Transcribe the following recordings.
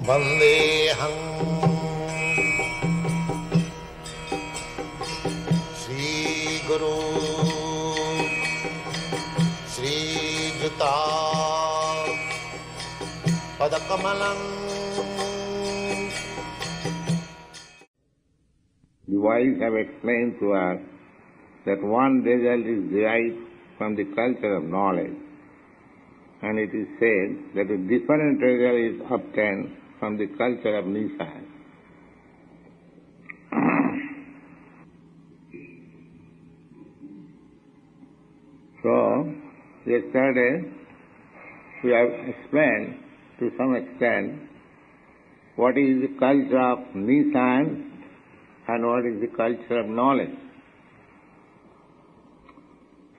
Vandeham Shri Guru Shri Juta Padakamalam. The wise have explained to us that one result is derived from the culture of knowledge, and it is said that a different result is obtained from the culture of Nissan. So, yesterday we have explained to some extent what is the culture of Nissan and what is the culture of knowledge.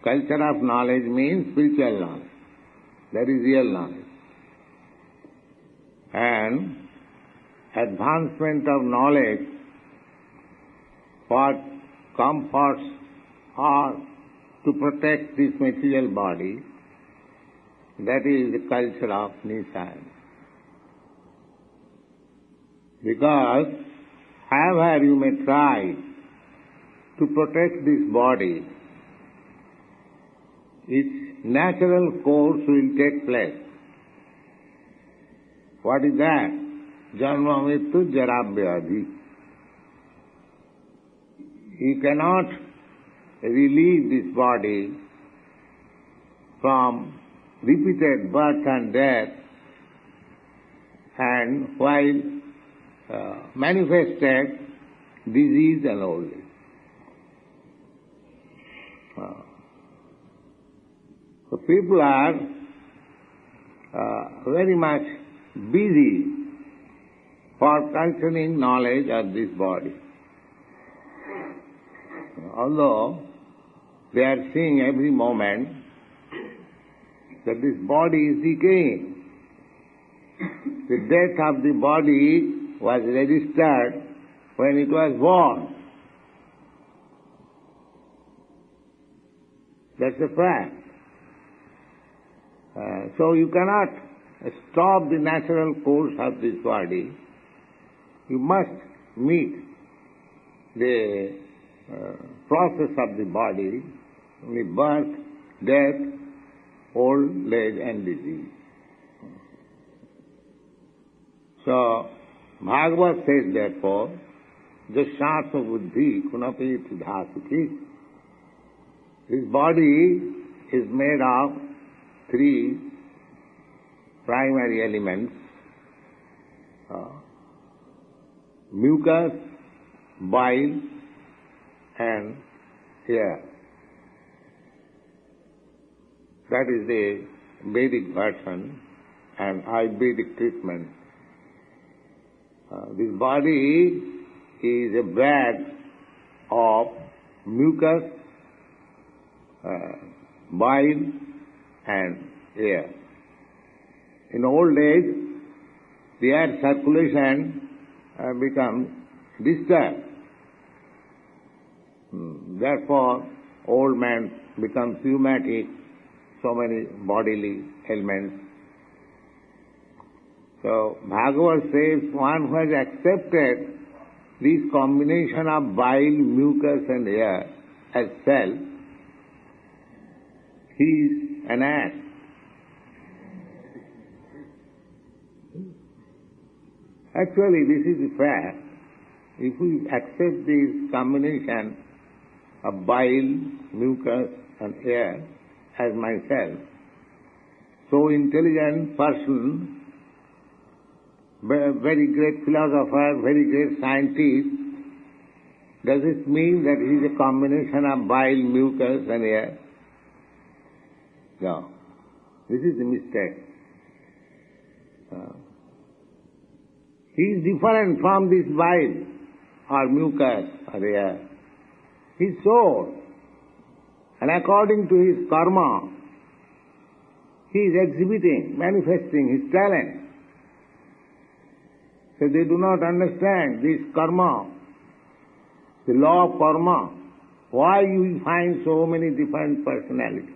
Culture of knowledge means spiritual knowledge. That is real knowledge. And advancement of knowledge for comforts or to protect this material body, that is the culture of Nissan. Because however you may try to protect this body, its natural course will take place. What is that? Janma Mrityu Jara Vyadhi. You cannot release this body from repeated birth and death, and while manifested disease and old age. So people are very much busy for culturing knowledge of this body. Although they are seeing every moment that this body is decaying. The death of the body was registered when it was born. That's a fact. So you cannot stop the natural course of this body. You must meet the process of the body, the birth, death, old age and disease. So Bhagavad says therefore, Jashatma buddhi kunapi dhatuki. This body is made of three primary elements, mucus, bile and air. That is the Vedic version and Ayurvedic treatment. This body is a bag of mucus, bile and air. In old age, the air circulation becomes disturbed. Therefore, old man becomes rheumatic, so many bodily ailments. So, Bhagavad says, one who has accepted this combination of bile, mucus and air as self, he is an ass. Actually, this is the fact. If we accept this combination of bile, mucus and air as myself, so intelligent person, very great philosopher, very great scientist, does it mean that he is a combination of bile, mucus and air? No. This is the mistake. He is different from this bile or mucus or air. He is soul. And according to his karma, he is exhibiting, manifesting his talent. So they do not understand this karma, the law of karma. Why you find so many different personalities?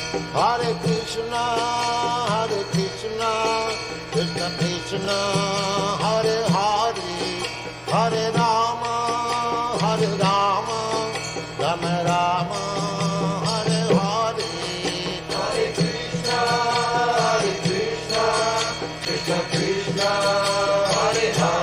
Hare Krishna, Krishna Krishna, Hare Hare, Hare Rama, Rama Rama, Hare Hare. Hare Krishna, Krishna Krishna, Hare Hare.